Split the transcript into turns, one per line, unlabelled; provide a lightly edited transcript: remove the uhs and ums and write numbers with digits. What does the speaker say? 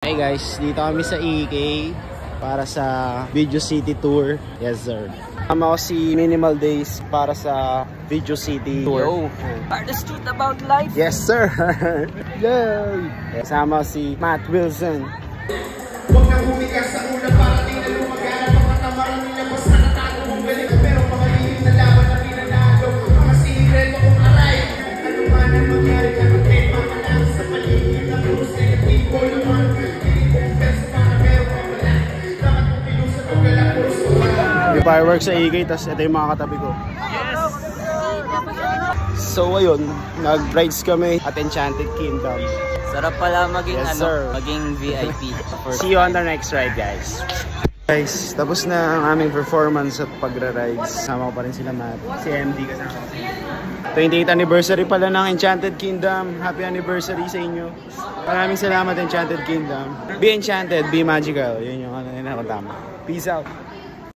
Hey guys, dito kami sa EK para sa Video City Tour. Yes sir. Tama ko si Minimal Days para sa Video City Tour.
Yo, are the truth about life?
Yes sir. Yay! Kasama si Matt Wilson.
Huwag nang humigas sa ulang para tingnan lumaganap ang katamaran nila basta natago mong galing pero mga lihim na laban na pinanalo mga sinigreto kong aray ano man ang mangyari ka ng tema ka lang sa paligid na puros negatibo naman pinipumpensa para meron ka wala dapat mong pinusan o galang puros o wala.
May fireworks sa EK, tas ito yung mga katabi ko. So ayun, nag-rides kami at Enchanted Kingdom.
Sarap pala maging
Yes, sir.
maging VIP.
See you on the next ride guys. Guys, tapos na ang aming performance at pagra-rides. Sama ko pa rin sila Matt. Si MD kasama. 28th anniversary pala ng Enchanted Kingdom. Happy anniversary sa inyo. Maraming salamat Enchanted Kingdom. Be enchanted, be magical. Yun yung ano tama. Peace out.